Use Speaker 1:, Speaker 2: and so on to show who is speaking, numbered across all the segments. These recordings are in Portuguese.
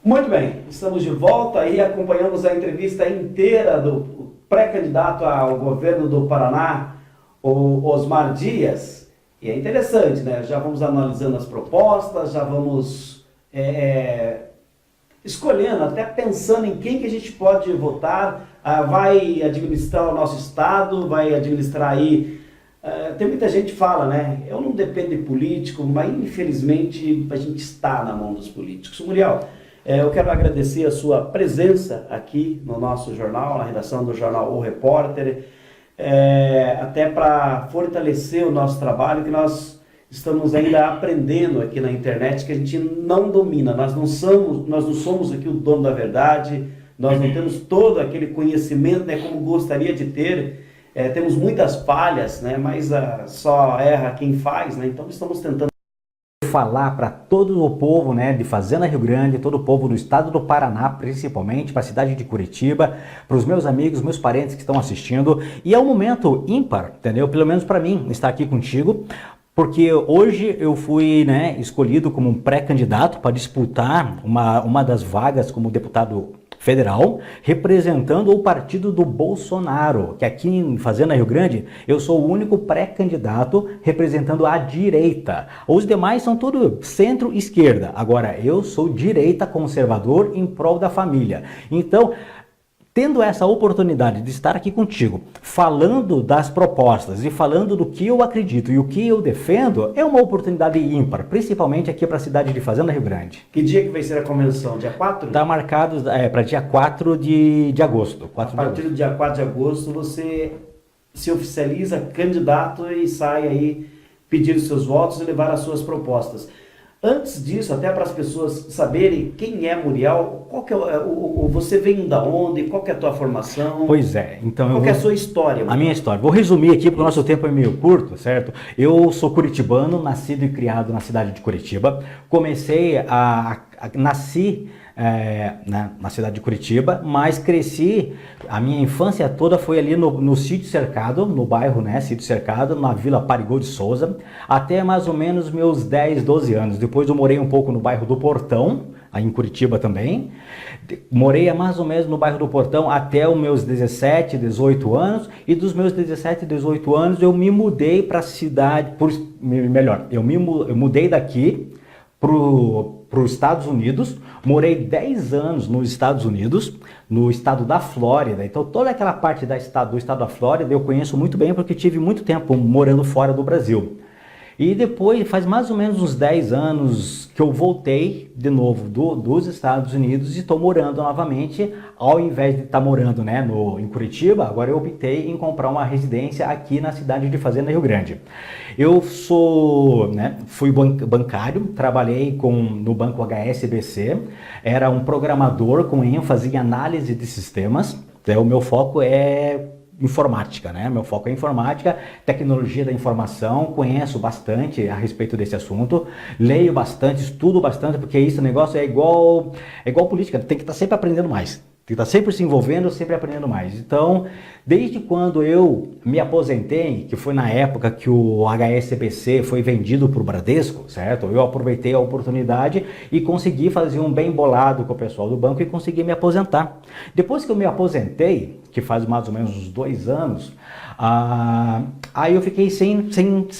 Speaker 1: Muito bem, estamos de volta e acompanhamos a entrevista inteira do pré-candidato ao governo do Paraná, o Osmar Dias. E é interessante, né? Já vamos analisando as propostas, já vamos escolhendo, até pensando em quem que a gente pode votar, vai administrar o nosso estado, vai administrar aí. Tem muita gente que fala, né? Eu não dependo de político, mas infelizmente a gente está na mão dos políticos. Muriel, eu quero agradecer a sua presença aqui no nosso jornal, na redação do jornal O Repórter, até para fortalecer o nosso trabalho, que nós estamos ainda aprendendo aqui na internet, que a gente não domina, nós não somos aqui o dono da verdade, nós não temos todo aquele conhecimento, né, como gostaria de ter, temos muitas falhas, né, mas só erra quem faz, né, então estamos tentando
Speaker 2: falar para todo o povo, né, de Fazenda Rio Grande, todo o povo do estado do Paraná, principalmente para a cidade de Curitiba, para os meus amigos, meus parentes que estão assistindo. E é um momento ímpar, entendeu? Pelo menos para mim, estar aqui contigo, porque hoje eu fui, né, escolhido como um pré-candidato para disputar uma das vagas como deputado federal, representando o partido do Bolsonaro, que aqui em Fazenda Rio Grande eu sou o único pré-candidato representando a direita. Os demais são tudo centro-esquerda. Agora eu sou direita conservador em prol da família. Então, tendo essa oportunidade de estar aqui contigo, falando das propostas e falando do que eu acredito e o que eu defendo, é uma oportunidade ímpar, principalmente aqui para a cidade de Fazenda Rio Grande.
Speaker 1: Que dia que vai ser a convenção? Dia 4?
Speaker 2: Está marcado para dia 4 de agosto.
Speaker 1: A partir do dia 4 de agosto você se oficializa candidato e sai aí pedir os seus votos e levar as suas propostas. Antes disso, até para as pessoas saberem quem é Muriel, qual que você vem da onde, qual que é a tua formação?
Speaker 2: Pois é, então
Speaker 1: qual que é a sua história?
Speaker 2: A minha história. Vou resumir aqui porque o nosso tempo é meio curto, certo? Eu sou curitibano, nascido e criado na cidade de Curitiba. Nasci na cidade de Curitiba, mas cresci, a minha infância toda foi ali no Sítio Cercado, no bairro, né, Sítio Cercado, na Vila Parigô de Souza, até mais ou menos meus 10, 12 anos. Depois eu morei um pouco no bairro do Portão, aí em Curitiba também. Morei mais ou menos no bairro do Portão até os meus 17, 18 anos, e dos meus 17, 18 anos eu me mudei para a cidade, eu mudei daqui para os Estados Unidos, morei 10 anos nos Estados Unidos, no estado da Flórida. Então toda aquela parte do estado da Flórida eu conheço muito bem porque tive muito tempo morando fora do Brasil. E depois, faz mais ou menos uns 10 anos que eu voltei de novo dos Estados Unidos e estou morando novamente, ao invés de estar morando, né, em Curitiba, agora eu optei em comprar uma residência aqui na cidade de Fazenda Rio Grande. Eu fui bancário, trabalhei no banco HSBC, era um programador com ênfase em análise de sistemas, o meu foco é informática, né? Meu foco é informática, tecnologia da informação, conheço bastante a respeito desse assunto, leio bastante, estudo bastante, porque esse negócio é igual política, tem que estar sempre aprendendo mais. Tem que estar sempre se envolvendo, sempre aprendendo mais. Então, desde quando eu me aposentei, que foi na época que o HSBC foi vendido para o Bradesco, certo? Eu aproveitei a oportunidade e consegui fazer um bem bolado com o pessoal do banco e consegui me aposentar. Depois que eu me aposentei, que faz mais ou menos uns 2 anos, aí eu fiquei sem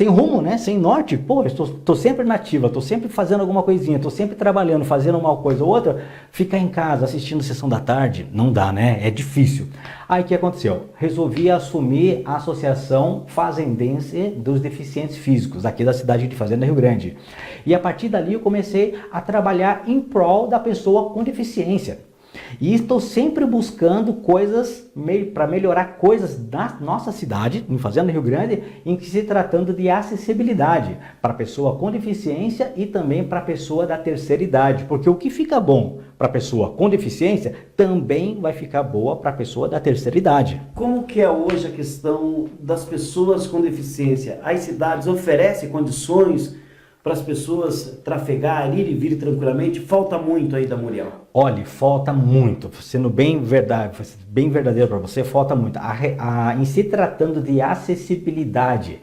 Speaker 2: rumo, né? Sem norte. Pô, estou sempre nativa, estou sempre fazendo alguma coisinha, estou sempre trabalhando, fazendo uma coisa ou outra. Ficar em casa assistindo Sessão da Tarde, não dá, né? É difícil. Aí o que aconteceu? Resolvi assumir a Associação Fazendense dos Deficientes Físicos, aqui da cidade de Fazenda Rio Grande. E a partir dali eu comecei a trabalhar em prol da pessoa com deficiência. E estou sempre buscando coisas para melhorar coisas da nossa cidade, em Fazenda Rio Grande, em que se tratando de acessibilidade para a pessoa com deficiência e também para a pessoa da terceira idade. Porque o que fica bom para a pessoa com deficiência também vai ficar boa para a pessoa da terceira idade.
Speaker 1: Como que é hoje a questão das pessoas com deficiência? As cidades oferecem condições para as pessoas trafegar, ir e vir tranquilamente? Falta muito aí da Muriel.
Speaker 2: Olha, falta muito, sendo bem verdadeiro para você, falta muito. Em se tratando de acessibilidade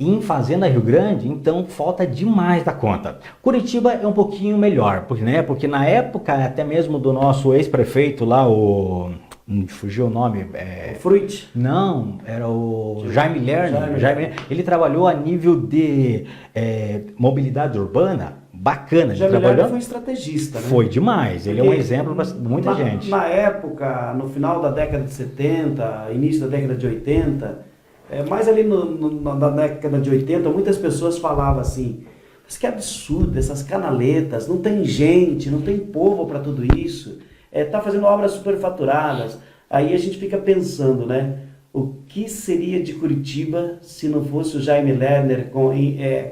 Speaker 2: Em Fazenda Rio Grande, então falta demais da conta. Curitiba é um pouquinho melhor, porque na época até mesmo do nosso ex-prefeito lá, fugiu o nome.
Speaker 1: O Fruit?
Speaker 2: Não, era o Jaime Lerner. Ele trabalhou a nível de mobilidade urbana, bacana.
Speaker 1: Jaime Lerner foi estrategista, né?
Speaker 2: Foi demais, ele é um exemplo para muita gente.
Speaker 1: Na época, no final da década de 70, início da década de 80, mais ali na década de 80, muitas pessoas falavam assim, mas que absurdo, essas canaletas, não tem gente, não tem povo para tudo isso, tá fazendo obras superfaturadas. Aí a gente fica pensando, né, o que seria de Curitiba se não fosse o Jaime Lerner com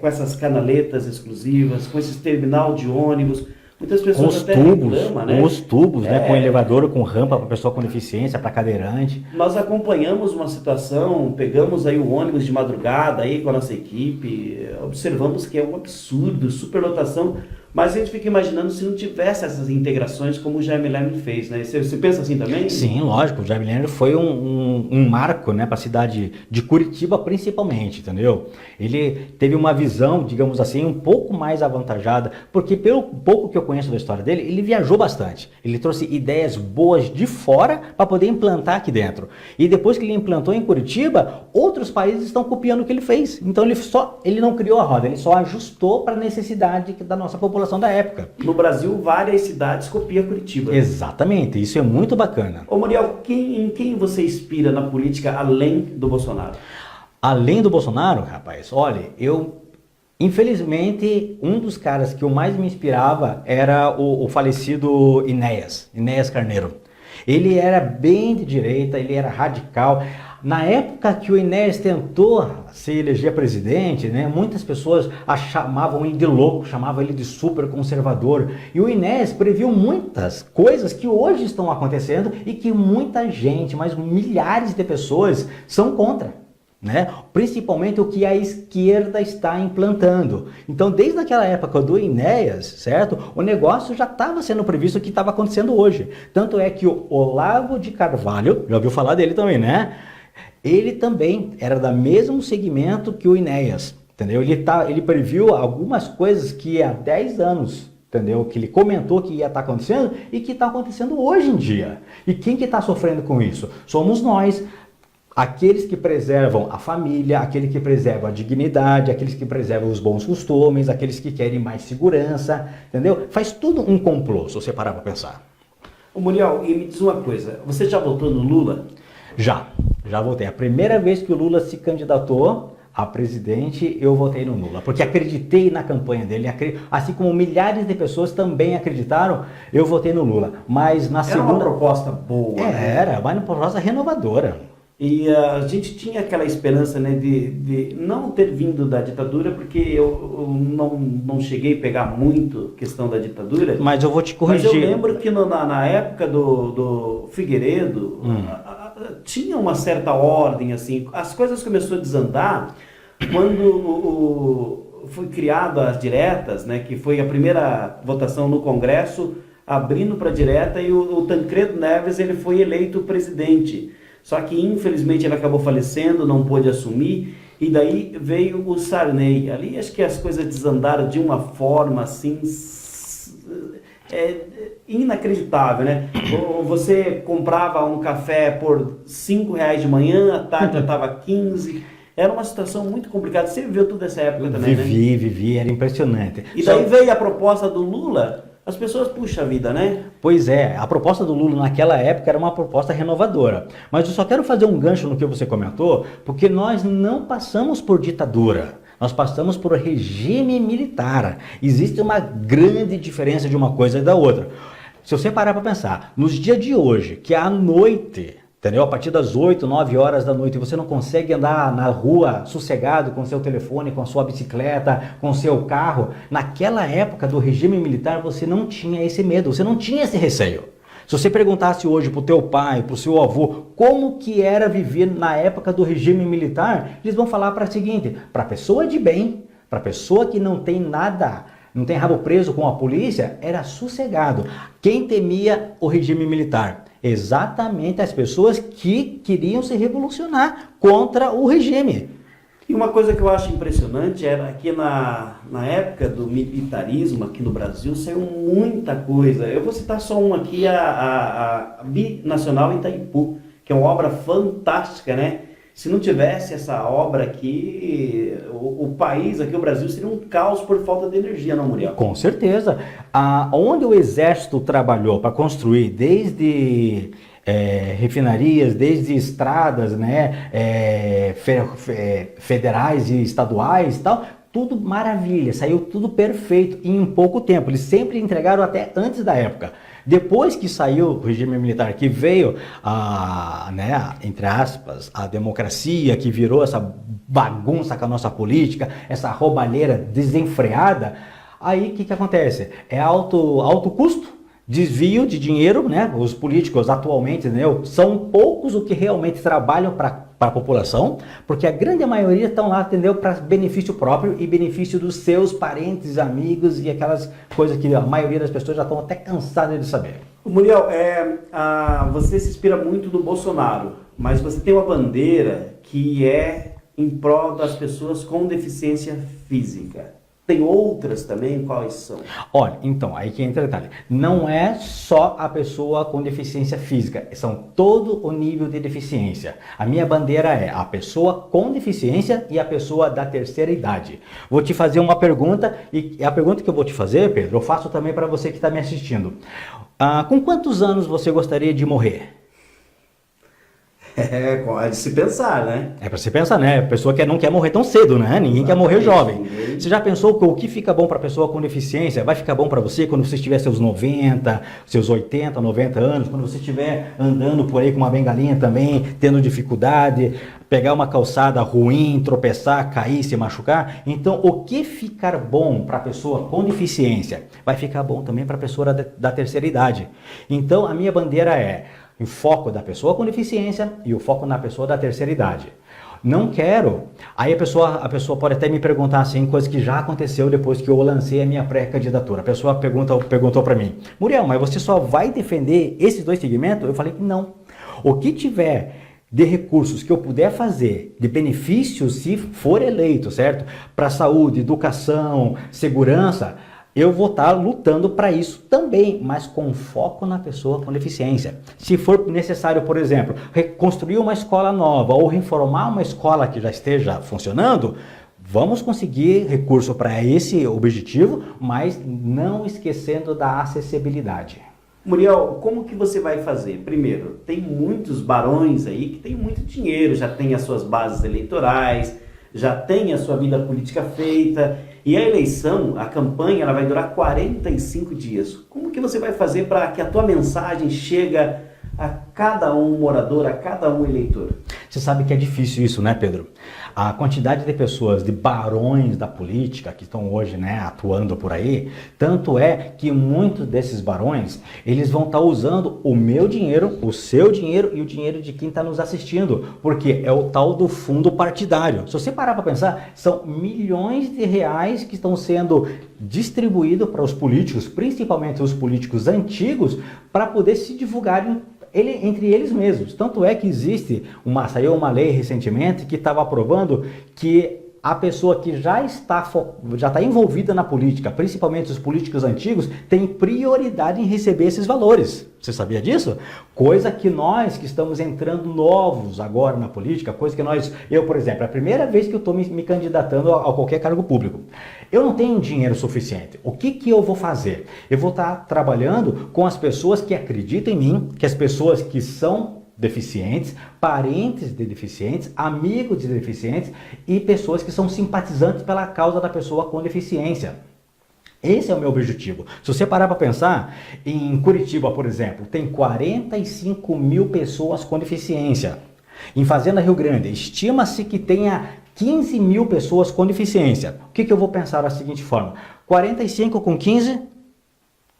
Speaker 1: essas canaletas exclusivas, com esse terminal de ônibus. Muitas pessoas
Speaker 2: os
Speaker 1: até
Speaker 2: tubos,
Speaker 1: reclamam, né?
Speaker 2: Os tubos, né? Com elevador, com rampa para pessoa com deficiência, para cadeirante.
Speaker 1: Nós acompanhamos uma situação, pegamos aí o ônibus de madrugada aí com a nossa equipe, observamos que é um absurdo, superlotação, mas a gente fica imaginando se não tivesse essas integrações como o Jaime Lerner fez, né? Você pensa assim também?
Speaker 2: Sim, lógico. O Jaime Lerner foi um marco, né, para a cidade de Curitiba principalmente, entendeu? Ele teve uma visão, digamos assim, um pouco mais avantajada, porque pelo pouco que eu conheço da história dele, ele viajou bastante. Ele trouxe ideias boas de fora para poder implantar aqui dentro. E depois que ele implantou em Curitiba, outros países estão copiando o que ele fez. Então ele não criou a roda, ele só ajustou para a necessidade da nossa população da época.
Speaker 1: No Brasil, várias cidades copiam Curitiba.
Speaker 2: Exatamente, isso é muito bacana.
Speaker 1: Ô Muriel, em quem você inspira na política além do Bolsonaro?
Speaker 2: Além do Bolsonaro, rapaz, olha, infelizmente, um dos caras que eu mais me inspirava era o falecido Enéas Carneiro. Ele era bem de direita, ele era radical. Na época que o Enéas tentou se eleger presidente, né, muitas pessoas chamavam ele de louco, chamavam ele de super conservador. E o Enéas previu muitas coisas que hoje estão acontecendo e que muita gente, mas milhares de pessoas, são contra, né? Principalmente o que a esquerda está implantando. Então, desde aquela época do Enéas, certo? O negócio já estava sendo previsto o que estava acontecendo hoje. Tanto é que o Olavo de Carvalho, já ouviu falar dele também, né? Ele também era do mesmo segmento que o Enéas, entendeu? Ele previu algumas coisas que há 10 anos, entendeu? Que ele comentou que ia estar acontecendo e que está acontecendo hoje em dia. E quem que está sofrendo com isso? Somos nós, aqueles que preservam a família, aqueles que preservam a dignidade, aqueles que preservam os bons costumes, aqueles que querem mais segurança, entendeu? Faz tudo um complô, se você parar para pensar.
Speaker 1: Ô Muriel, e me diz uma coisa, você já votou no Lula?
Speaker 2: Já votei. A primeira vez que o Lula se candidatou a presidente, eu votei no Lula, porque acreditei na campanha dele, assim como milhares de pessoas também acreditaram, eu votei no Lula. Mas na segunda...
Speaker 1: Era uma proposta boa, né?
Speaker 2: Era, mas uma proposta renovadora.
Speaker 1: E a gente tinha aquela esperança, né, de não ter vindo da ditadura, porque eu não cheguei a pegar muito questão da ditadura.
Speaker 2: Mas eu vou te corrigir.
Speaker 1: Mas eu lembro que na época do Figueiredo, tinha uma certa ordem, assim. As coisas começaram a desandar quando foi criado as diretas, né, que foi a primeira votação no Congresso, abrindo para a direta, e o Tancredo Neves ele foi eleito presidente. Só que, infelizmente, ele acabou falecendo, não pôde assumir, e daí veio o Sarney. Ali, acho que as coisas desandaram de uma forma, assim, inacreditável, né? Você comprava um café por R$5 de manhã, à tarde já estava 15. Era uma situação muito complicada. Você viveu toda essa época também, né?
Speaker 2: Vivi, era impressionante.
Speaker 1: E daí veio a proposta do Lula. As pessoas, puxa vida, né?
Speaker 2: Pois é, a proposta do Lula naquela época era uma proposta renovadora. Mas eu só quero fazer um gancho no que você comentou, porque nós não passamos por ditadura, nós passamos por regime militar. Existe uma grande diferença de uma coisa e da outra. Se você parar para pensar, nos dias de hoje, que é à noite, entendeu? A partir das 8, 9 horas da noite, você não consegue andar na rua sossegado com seu telefone, com a sua bicicleta, com seu carro. Naquela época do regime militar, você não tinha esse medo, você não tinha esse receio. Se você perguntasse hoje para o teu pai, para o seu avô, como que era viver na época do regime militar, eles vão falar para o seguinte, para a pessoa de bem, para a pessoa que não tem nada, não tem rabo preso com a polícia, era sossegado. Quem temia o regime militar? Exatamente as pessoas que queriam se revolucionar contra o regime.
Speaker 1: E uma coisa que eu acho impressionante era que na época do militarismo aqui no Brasil saiu muita coisa. Eu vou citar só um aqui, a Binacional Itaipu, que é uma obra fantástica, né? Se não tivesse essa obra aqui, o país aqui, o Brasil, seria um caos por falta de energia, não, Muriel?
Speaker 2: Com certeza. Onde o Exército trabalhou para construir, desde refinarias, desde estradas, né, federais e estaduais e tal, tudo maravilha, saiu tudo perfeito em pouco tempo. Eles sempre entregaram até antes da época. Depois que saiu o regime militar, que veio né, entre aspas, a democracia, que virou essa bagunça com a nossa política, essa roubalheira desenfreada, aí o que acontece? É alto custo, desvio de dinheiro, né? Os políticos atualmente, né, são poucos os que realmente trabalham para a população, porque a grande maioria estão lá, entendeu, para benefício próprio e benefício dos seus parentes, amigos e aquelas coisas que a maioria das pessoas já estão até cansadas de saber.
Speaker 1: Muriel, você se inspira muito no Bolsonaro, mas você tem uma bandeira que é em prol das pessoas com deficiência física. Tem outras também? Quais são?
Speaker 2: Olha, então, aí que entra o detalhe. Não é só a pessoa com deficiência física, são todo o nível de deficiência. A minha bandeira é a pessoa com deficiência e a pessoa da terceira idade. Vou te fazer uma pergunta, e a pergunta que eu vou te fazer, Pedro, eu faço também para você que está me assistindo. Com quantos anos você gostaria de morrer?
Speaker 1: É de se pensar, né?
Speaker 2: É para se pensar, né? A pessoa que não quer morrer tão cedo, né? Ninguém quer morrer jovem. Você já pensou que o que fica bom para a pessoa com deficiência vai ficar bom para você quando você tiver seus 90, seus 80, 90 anos, quando você estiver andando por aí com uma bengalinha também, tendo dificuldade, pegar uma calçada ruim, tropeçar, cair, se machucar? Então, o que ficar bom para a pessoa com deficiência vai ficar bom também para a pessoa da terceira idade. Então, a minha bandeira é o foco da pessoa com deficiência e o foco na pessoa da terceira idade. Não quero. Aí a pessoa pode até me perguntar assim, coisa que já aconteceu depois que eu lancei a minha pré-candidatura. A pessoa perguntou para mim, Muriel, mas você só vai defender esses dois segmentos? Eu falei que não. O que tiver de recursos que eu puder fazer, de benefícios se for eleito, certo? Para saúde, educação, segurança, eu vou estar lutando para isso também, mas com foco na pessoa com deficiência. Se for necessário, por exemplo, reconstruir uma escola nova ou reformar uma escola que já esteja funcionando, vamos conseguir recurso para esse objetivo, mas não esquecendo da acessibilidade.
Speaker 1: Muriel, como que você vai fazer? Primeiro, tem muitos barões aí que têm muito dinheiro, já tem as suas bases eleitorais, já tem a sua vida política feita, e a eleição, a campanha, ela vai durar 45 dias. Como que você vai fazer para que a tua mensagem chegue a cada um morador, a cada um eleitor?
Speaker 2: Você sabe que é difícil isso, né, Pedro? A quantidade de pessoas, de barões da política que estão hoje, né, atuando por aí, tanto é que muitos desses barões, eles vão estar usando o meu dinheiro, o seu dinheiro e o dinheiro de quem está nos assistindo, porque é o tal do fundo partidário. Se você parar para pensar, são milhões de reais que estão sendo distribuídos para os políticos, principalmente os políticos antigos, para poder se divulgarem entre eles mesmos. Tanto é que saiu uma lei recentemente que estava aprovando que a pessoa que já está envolvida na política, principalmente os políticos antigos, tem prioridade em receber esses valores. Você sabia disso? Coisa que nós que estamos entrando novos agora na política, eu, por exemplo, é a primeira vez que eu estou me candidatando a qualquer cargo público. Eu não tenho dinheiro suficiente. O que eu vou fazer? Eu vou estar trabalhando com as pessoas que acreditam em mim, que as pessoas que são deficientes, parentes de deficientes, amigos de deficientes e pessoas que são simpatizantes pela causa da pessoa com deficiência. Esse é o meu objetivo. Se você parar para pensar, em Curitiba, por exemplo, tem 45 mil pessoas com deficiência. Em Fazenda Rio Grande, estima-se que tenha 15 mil pessoas com deficiência. O que eu vou pensar da seguinte forma? 45 com 15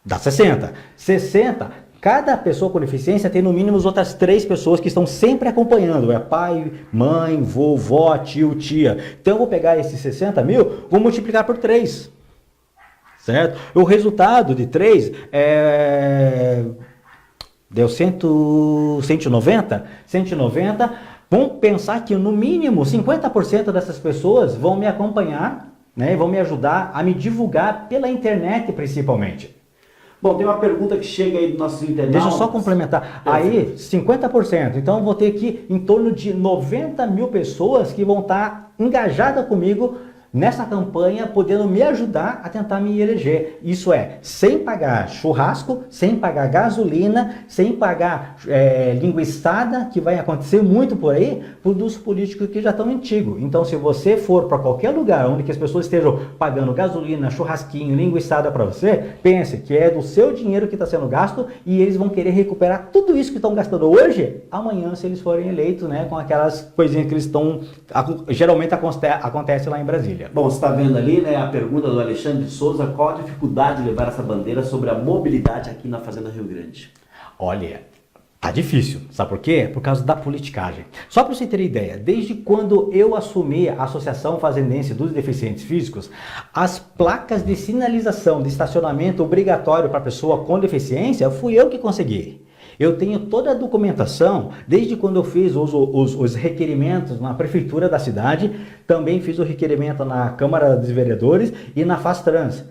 Speaker 2: dá 60. 60... Cada pessoa com deficiência tem no mínimo as outras 3 pessoas que estão sempre acompanhando. É pai, mãe, vovó, tio, tia. Então eu vou pegar esses 60 mil, vou multiplicar por 3. Certo? O resultado de 3 deu 190. 190 Vamos pensar que no mínimo 50% dessas pessoas vão me acompanhar, né, vão me ajudar a me divulgar pela internet principalmente.
Speaker 1: Bom, tem uma pergunta que chega aí dos nossos internautas.
Speaker 2: Deixa eu só complementar. Aí, 50%. Então, eu vou ter aqui em torno de 90 mil pessoas que vão estar engajadas comigo nessa campanha, podendo me ajudar a tentar me eleger. Isso é, sem pagar churrasco, sem pagar gasolina, sem pagar linguiçada, que vai acontecer muito por aí, dos políticos que já estão antigos. Então, se você for para qualquer lugar onde que as pessoas estejam pagando gasolina, churrasquinho, linguiçada para você, pense que é do seu dinheiro que está sendo gasto e eles vão querer recuperar tudo isso que estão gastando hoje, amanhã, se eles forem eleitos, né, com aquelas coisinhas que eles estão, geralmente acontece lá em Brasília.
Speaker 1: Bom, você está vendo ali, né, a pergunta do Alexandre de Souza, qual a dificuldade de levar essa bandeira sobre a mobilidade aqui na Fazenda Rio Grande?
Speaker 2: Olha, tá difícil, sabe por quê? Por causa da politicagem. Só para você ter ideia, desde quando eu assumi a Associação Fazendense dos Deficientes Físicos, as placas de sinalização de estacionamento obrigatório para pessoa com deficiência, fui eu que consegui. Eu tenho toda a documentação, desde quando eu fiz os requerimentos na prefeitura da cidade, também fiz o requerimento na Câmara dos Vereadores e na FazTrans.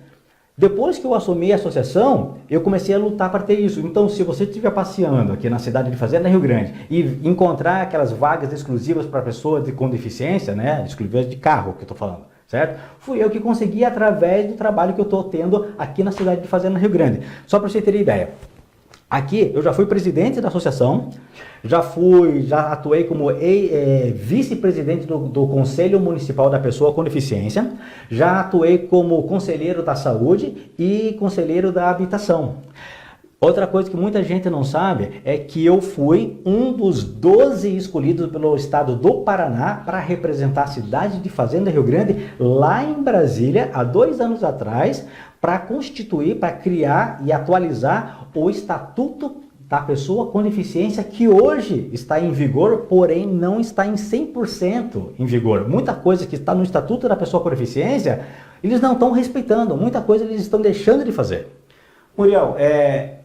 Speaker 2: Depois que eu assumi a associação, eu comecei a lutar para ter isso. Então, se você estiver passeando aqui na cidade de Fazenda Rio Grande e encontrar aquelas vagas exclusivas para pessoas com deficiência, né, exclusivas de carro que eu estou falando, certo? Fui eu que consegui através do trabalho que eu estou tendo aqui na cidade de Fazenda Rio Grande. Só para você ter ideia. Aqui eu já fui presidente da associação, já atuei como vice-presidente do Conselho Municipal da Pessoa com Deficiência, já atuei como conselheiro da saúde e conselheiro da habitação. Outra coisa que muita gente não sabe é que eu fui um dos 12 escolhidos pelo estado do Paraná para representar a cidade de Fazenda Rio Grande lá em Brasília, há 2 anos atrás, para constituir, para criar e atualizar o Estatuto da Pessoa com Deficiência, que hoje está em vigor, porém não está em 100% em vigor. Muita coisa que está no Estatuto da Pessoa com Deficiência, eles não estão respeitando, muita coisa eles estão deixando de fazer.
Speaker 1: Muriel,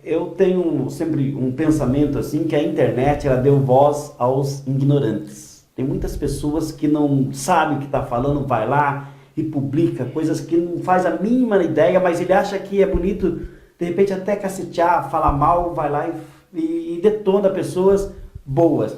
Speaker 1: eu tenho sempre um pensamento assim, que a internet ela deu voz aos ignorantes. Tem muitas pessoas que não sabem o que está falando, vai lá e publica coisas que não faz a mínima ideia, mas ele acha que é bonito, de repente até cacetear, falar mal, vai lá e detona pessoas boas.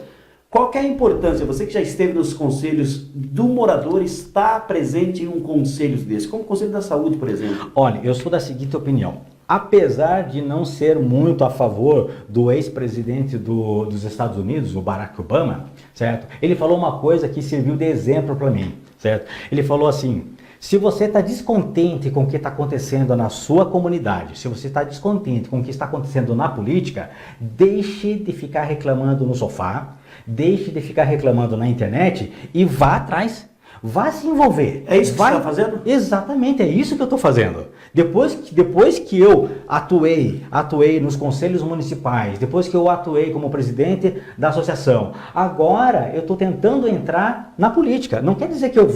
Speaker 1: Qual que é a importância, você que já esteve nos conselhos do morador, estar presente em um conselho desse, como o Conselho da Saúde, por exemplo?
Speaker 2: Olha, eu sou da seguinte opinião. Apesar de não ser muito a favor do ex-presidente dos Estados Unidos, o Barack Obama, certo? Ele falou uma coisa que serviu de exemplo para mim, certo? Ele falou assim: se você está descontente com o que está acontecendo na sua comunidade, se você está descontente com o que está acontecendo na política, deixe de ficar reclamando no sofá, deixe de ficar reclamando na internet e vá atrás. Vá se envolver.
Speaker 1: É isso que você está fazendo?
Speaker 2: Exatamente, é isso que eu estou fazendo. Depois que eu atuei nos conselhos municipais, depois que eu atuei como presidente da associação, agora eu estou tentando entrar na política. Não quer dizer que eu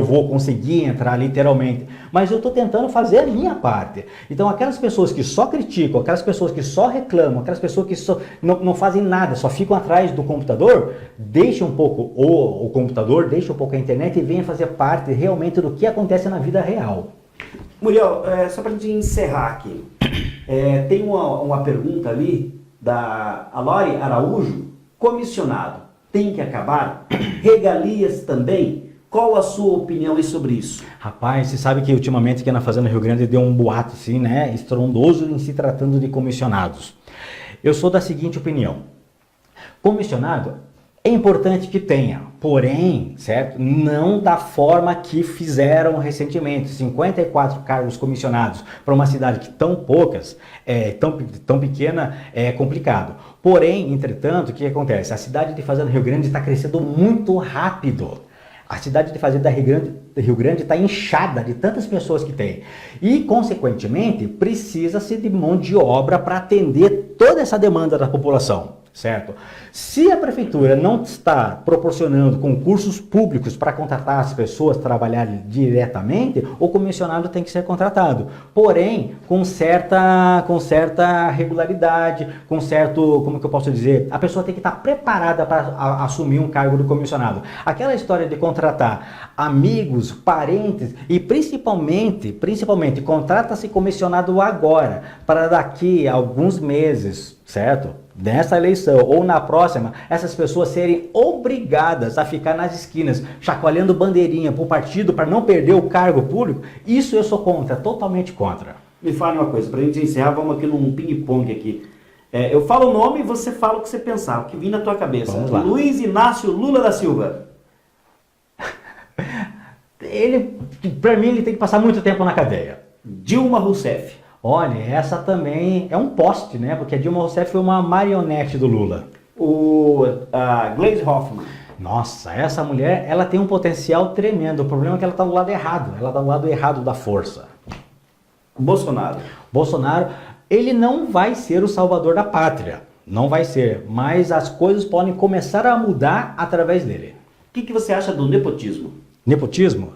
Speaker 2: vou conseguir entrar literalmente, mas eu estou tentando fazer a minha parte. Então aquelas pessoas que só criticam, aquelas pessoas que só reclamam, aquelas pessoas que só não fazem nada, só ficam atrás do computador, deixe um pouco o computador, deixe um pouco a internet e venha fazer parte realmente do que acontece na vida real.
Speaker 1: Muriel, só para a gente encerrar aqui, tem uma pergunta ali da Alori Araújo: comissionado tem que acabar? Regalias também? Qual a sua opinião sobre isso?
Speaker 2: Rapaz, você sabe que ultimamente aqui na Fazenda Rio Grande deu um boato assim, né, estrondoso em se tratando de comissionados. Eu sou da seguinte opinião: comissionado é importante que tenha, porém, certo, não da forma que fizeram recentemente, 54 cargos comissionados para uma cidade que tão poucas, tão pequena, é complicado. Porém, entretanto, o que acontece? A cidade de Fazenda Rio Grande está crescendo muito rápido. A cidade de Fazenda Rio Grande está inchada de tantas pessoas que tem. E, consequentemente, precisa-se de mão de obra para atender toda essa demanda da população. certo? Se a prefeitura não está proporcionando concursos públicos para contratar as pessoas trabalharem diretamente, o comissionado tem que ser contratado, porém com certa regularidade, com certo, como que eu posso dizer, a pessoa tem que estar preparada para assumir um cargo do comissionado. Aquela história de contratar amigos, parentes e principalmente contrata-se comissionado agora, para daqui a alguns meses, certo? Nessa eleição ou na próxima, essas pessoas serem obrigadas a ficar nas esquinas, chacoalhando bandeirinha para o partido para não perder o cargo público, isso eu sou contra, totalmente contra.
Speaker 1: Me fale uma coisa, para a gente encerrar, vamos aqui num ping-pong aqui. Eu falo o nome e você fala o que você pensar, o que vir na tua cabeça.
Speaker 2: Vamos lá.
Speaker 1: Luiz Inácio Lula da Silva.
Speaker 2: Para mim, ele tem que passar muito tempo na cadeia.
Speaker 1: Dilma Rousseff.
Speaker 2: Olha, essa também é um poste, né? Porque a Dilma Rousseff foi uma marionete do Lula.
Speaker 1: A Gleisi Hoffmann.
Speaker 2: Nossa, essa mulher, ela tem um potencial tremendo. O problema é que ela está do lado errado. Ela está do lado errado da força.
Speaker 1: Bolsonaro.
Speaker 2: Bolsonaro, ele não vai ser o salvador da pátria. Não vai ser. Mas as coisas podem começar a mudar através dele.
Speaker 1: O que você acha do nepotismo?
Speaker 2: Nepotismo?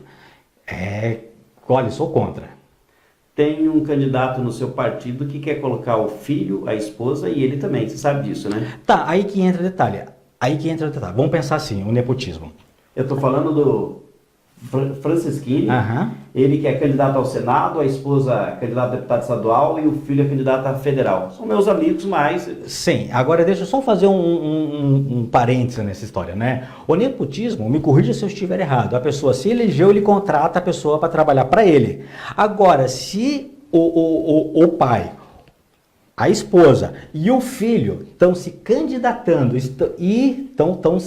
Speaker 2: Olha, sou contra.
Speaker 1: Tem um candidato no seu partido que quer colocar o filho, a esposa e ele também. Você sabe disso, né?
Speaker 2: Tá, aí que entra detalhe. Vamos pensar assim, o nepotismo.
Speaker 1: Eu estou falando do Franceschini.
Speaker 2: Aham.
Speaker 1: Ele que é candidato ao Senado, a esposa candidata a deputada estadual e o filho é candidato a federal. São meus amigos, mas...
Speaker 2: Sim, agora deixa eu só fazer um parênteses nessa história, né? O nepotismo, me corrija se eu estiver errado, a pessoa se elegeu, ele contrata a pessoa para trabalhar para ele. Agora, se o pai, a esposa e o filho estão se candidatando estão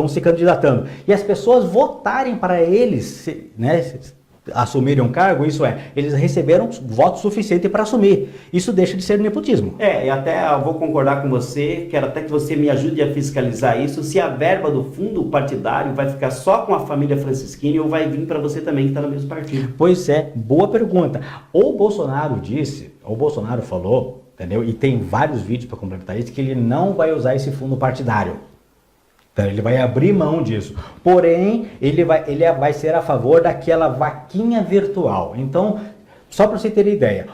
Speaker 2: se candidatando e as pessoas votarem para eles, né, assumirem um cargo, isso é, eles receberam voto suficiente para assumir. Isso deixa de ser nepotismo.
Speaker 1: E até eu vou concordar com você, quero até que você me ajude a fiscalizar isso, se a verba do fundo partidário vai ficar só com a família Franceschini ou vai vir para você também que está no mesmo partido.
Speaker 2: Pois é, boa pergunta. O Bolsonaro falou, entendeu? E tem vários vídeos para complementar isso, que ele não vai usar esse fundo partidário. Então ele vai abrir mão disso. Porém, ele vai ser a favor daquela vaquinha virtual. Então, só para você ter ideia,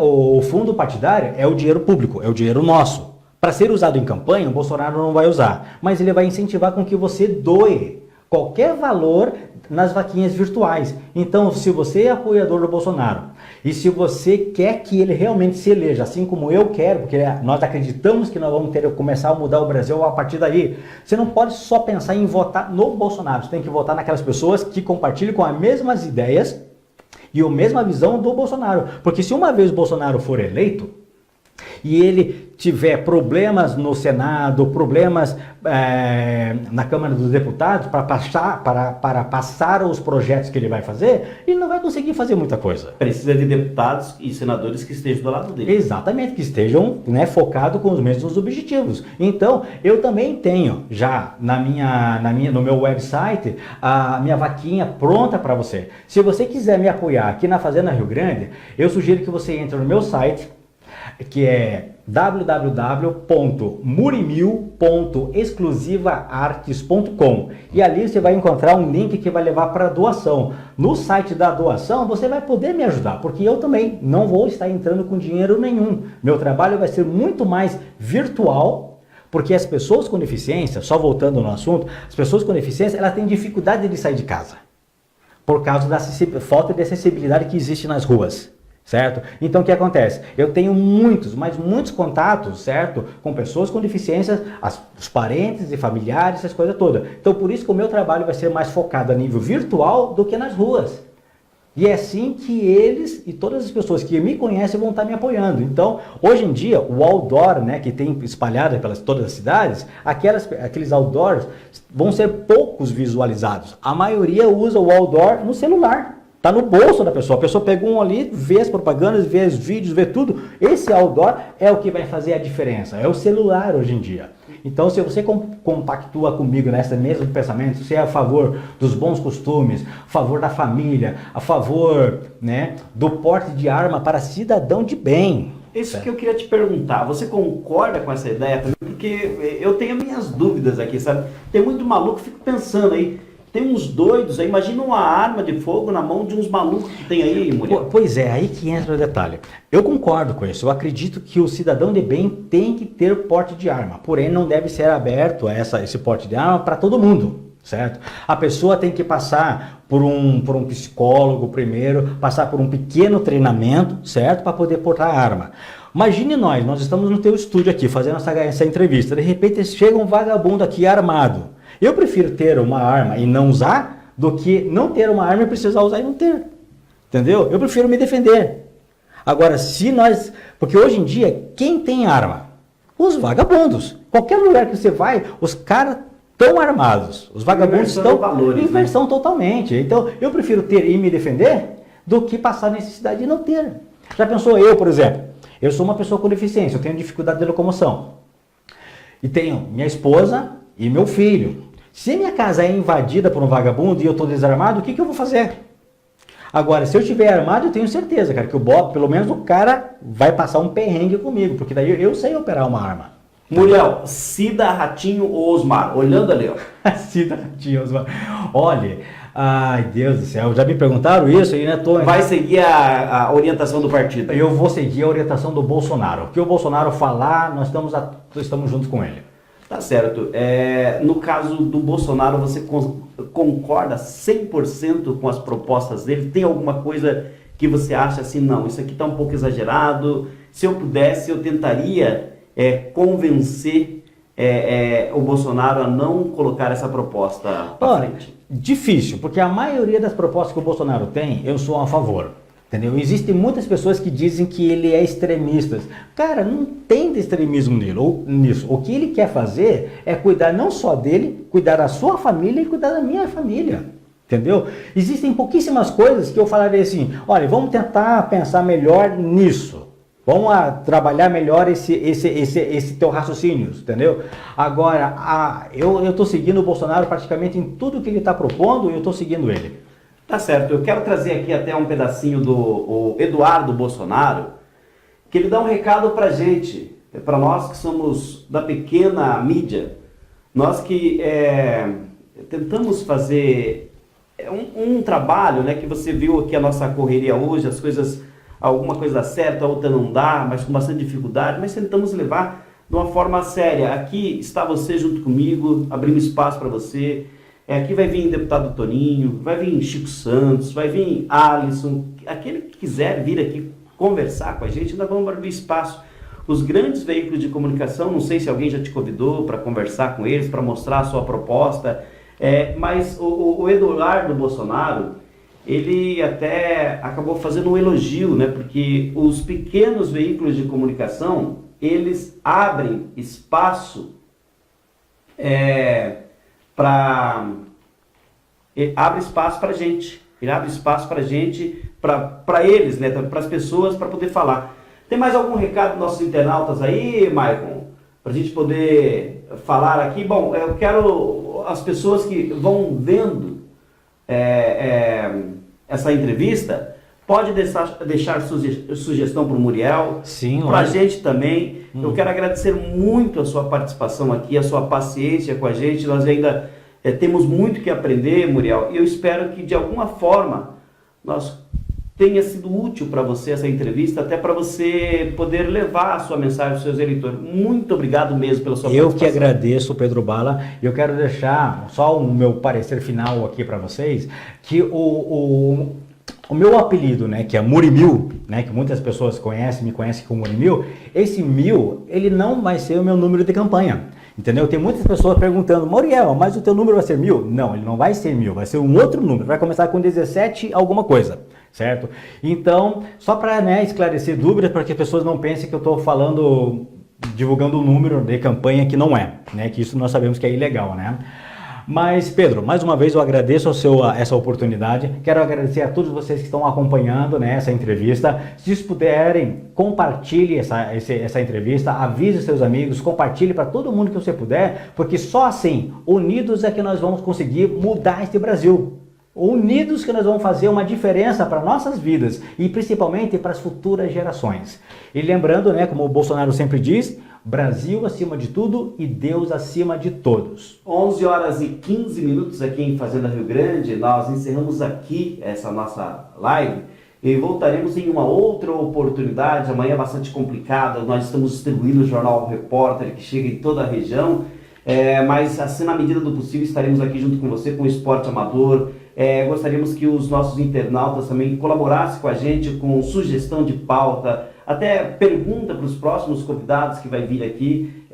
Speaker 2: o fundo partidário é o dinheiro público, é o dinheiro nosso. Para ser usado em campanha, o Bolsonaro não vai usar, mas ele vai incentivar com que você doe qualquer valor nas vaquinhas virtuais. Então, se você é apoiador do Bolsonaro e se você quer que ele realmente se eleja, assim como eu quero, porque nós acreditamos que nós vamos começar a mudar o Brasil a partir daí, você não pode só pensar em votar no Bolsonaro, você tem que votar naquelas pessoas que compartilham com as mesmas ideias e a mesma visão do Bolsonaro. Porque se uma vez o Bolsonaro for eleito e ele tiver problemas no Senado, problemas na Câmara dos Deputados para passar os projetos que ele vai fazer, ele não vai conseguir fazer muita coisa.
Speaker 1: Precisa de deputados e senadores que estejam do lado dele.
Speaker 2: Exatamente, que estejam, né, focados com os mesmos objetivos. Então, eu também tenho já no meu website a minha vaquinha pronta para você. Se você quiser me apoiar aqui na Fazenda Rio Grande, eu sugiro que você entre no meu site, que é www.murimil.exclusivaartes.com, e ali você vai encontrar um link que vai levar para doação. No site da doação você vai poder me ajudar, porque eu também não vou estar entrando com dinheiro nenhum. Meu trabalho vai ser muito mais virtual, porque as pessoas com deficiência, só voltando no assunto, as pessoas com deficiência, elas têm dificuldade de sair de casa, por causa da falta de acessibilidade que existe nas ruas. Certo? Então o que acontece? Eu tenho muitos contatos, certo? Com pessoas com deficiências, os parentes e familiares, essas coisas todas. Então por isso que o meu trabalho vai ser mais focado a nível virtual do que nas ruas. E é assim que eles e todas as pessoas que me conhecem vão estar me apoiando. Então, hoje em dia, o outdoor, né, que tem espalhado pelas todas as cidades, aqueles outdoors vão ser poucos visualizados. A maioria usa o outdoor no celular. Está no bolso da pessoa. A pessoa pegou um ali, vê as propagandas, vê os vídeos, vê tudo. Esse outdoor é o que vai fazer a diferença. É o celular hoje em dia. Então, se você compactua comigo nesse mesmo pensamento, se é a favor dos bons costumes, a favor da família, a favor, né, do porte de arma para cidadão de bem,
Speaker 1: Isso
Speaker 2: certo?
Speaker 1: que eu queria te perguntar, você concorda com essa ideia também? Porque eu tenho minhas dúvidas aqui, sabe? Tem muito maluco, fico pensando aí, tem uns doidos aí, imagina uma arma de fogo na mão de uns malucos que tem aí, Muriel.
Speaker 2: Pois é, aí que entra o detalhe. Eu concordo com isso. Eu acredito que o cidadão de bem tem que ter porte de arma, porém não deve ser aberto a esse porte de arma para todo mundo, certo? A pessoa tem que passar por um psicólogo primeiro, passar por um pequeno treinamento, certo? Para poder portar a arma. Imagine nós estamos no teu estúdio aqui fazendo essa entrevista, de repente chega um vagabundo aqui armado. Eu prefiro ter uma arma e não usar do que não ter uma arma e precisar usar e não ter. Entendeu? Eu prefiro me defender. Agora, porque hoje em dia, quem tem arma? Os vagabundos. Qualquer lugar que você vai, os caras estão armados. Os vagabundos estão em inversão totalmente. Então, eu prefiro ter e me defender do que passar necessidade de não ter. Já pensou eu, por exemplo? Eu sou uma pessoa com deficiência, eu tenho dificuldade de locomoção. E tenho minha esposa e meu filho. Se minha casa é invadida por um vagabundo e eu estou desarmado, o que eu vou fazer? Agora, se eu estiver armado, eu tenho certeza, cara, que o Bob, pelo menos o cara, vai passar um perrengue comigo, porque daí eu sei operar uma arma.
Speaker 1: Muriel, Cida, Ratinho ou Osmar? Olhando ali, ó.
Speaker 2: Cida, Ratinho, Osmar. Olha, ai Deus do céu, já me perguntaram isso e né,
Speaker 1: Vai seguir a orientação do partido?
Speaker 2: Eu vou seguir a orientação do Bolsonaro. O que o Bolsonaro falar, nós estamos juntos com ele.
Speaker 1: Tá certo. No caso do Bolsonaro, você concorda 100% com as propostas dele? Tem alguma coisa que você acha assim, não, isso aqui está um pouco exagerado? Se eu pudesse, eu tentaria convencer o Bolsonaro a não colocar essa proposta para frente.
Speaker 2: Difícil, porque a maioria das propostas que o Bolsonaro tem, eu sou a favor. Entendeu? Existem muitas pessoas que dizem que ele é extremista. Cara, não tem de extremismo nisso. O que ele quer fazer é cuidar não só dele, cuidar da sua família e cuidar da minha família. Entendeu? Existem pouquíssimas coisas que eu falaria assim, olha, vamos tentar pensar melhor nisso. Vamos trabalhar melhor esse teu raciocínio, entendeu? Agora, eu estou seguindo o Bolsonaro praticamente em tudo que ele está propondo e eu estou seguindo ele.
Speaker 1: Tá certo, eu quero trazer aqui até um pedacinho do Eduardo Bolsonaro, que ele dá um recado pra gente, para nós que somos da pequena mídia, nós que tentamos fazer um trabalho, né, que você viu aqui a nossa correria hoje, as coisas, alguma coisa dá certo, a outra não dá, mas com bastante dificuldade, mas tentamos levar de uma forma séria. Aqui está você junto comigo, abrimos espaço para você. Aqui vai vir o deputado Toninho, vai vir Chico Santos, vai vir Alisson, aquele que quiser vir aqui conversar com a gente, nós vamos abrir espaço. Os grandes veículos de comunicação, não sei se alguém já te convidou para conversar com eles, para mostrar a sua proposta, mas o Eduardo Bolsonaro, ele até acabou fazendo um elogio, né, porque os pequenos veículos de comunicação, eles abrem espaço abre espaço para a gente. Ele abre espaço para a gente, para eles, né, para as pessoas, para poder falar. Tem mais algum recado dos nossos internautas aí, Maicon? Para a gente poder falar aqui. Bom, eu quero as pessoas que vão vendo essa entrevista, pode deixar sugestão para o Muriel, para a gente também. Eu quero agradecer muito a sua participação aqui, a sua paciência com a gente. Nós ainda temos muito que aprender, Muriel, e eu espero que de alguma forma tenha sido útil para você essa entrevista, até para você poder levar a sua mensagem aos seus eleitores. Muito obrigado mesmo pela sua participação.
Speaker 2: Eu que agradeço, Pedro Bala. Eu quero deixar só o meu parecer final aqui para vocês, que o meu apelido, né, que é Murimil, né, que muitas pessoas me conhecem como Murimil, esse 1000, ele não vai ser o meu número de campanha, entendeu? Tem muitas pessoas perguntando, Muriel, mas o teu número vai ser 1000? Não, ele não vai ser 1000, vai ser um outro número, vai começar com 17 alguma coisa, certo? Então, só para esclarecer dúvidas, para que as pessoas não pensem que eu estou divulgando um número de campanha que não é, né, que isso nós sabemos que é ilegal, né? Mas, Pedro, mais uma vez eu agradeço essa oportunidade. Quero agradecer a todos vocês que estão acompanhando, né, essa entrevista. Se vocês puderem, compartilhe essa entrevista, avise seus amigos, compartilhe para todo mundo que você puder, porque só assim, unidos é que nós vamos conseguir mudar este Brasil. unidos que nós vamos fazer uma diferença para nossas vidas e principalmente para as futuras gerações. E lembrando, né, como o Bolsonaro sempre diz, Brasil acima de tudo e Deus acima de todos.
Speaker 1: 11 horas e 15 minutos aqui em Fazenda Rio Grande, nós encerramos aqui essa nossa live e voltaremos em uma outra oportunidade. Amanhã é bastante complicado, nós estamos distribuindo o Jornal Repórter que chega em toda a região, mas assim na medida do possível estaremos aqui junto com você com o Esporte Amador. Gostaríamos que os nossos internautas também colaborassem com a gente com sugestão de pauta, até pergunta para os próximos convidados que vai vir aqui.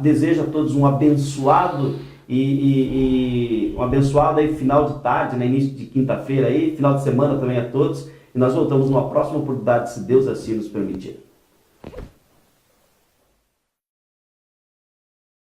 Speaker 1: Desejo a todos um abençoado um abençoado aí, final de tarde, né, início de quinta-feira aí, final de semana também a todos. E nós voltamos numa próxima oportunidade, se Deus assim nos permitir.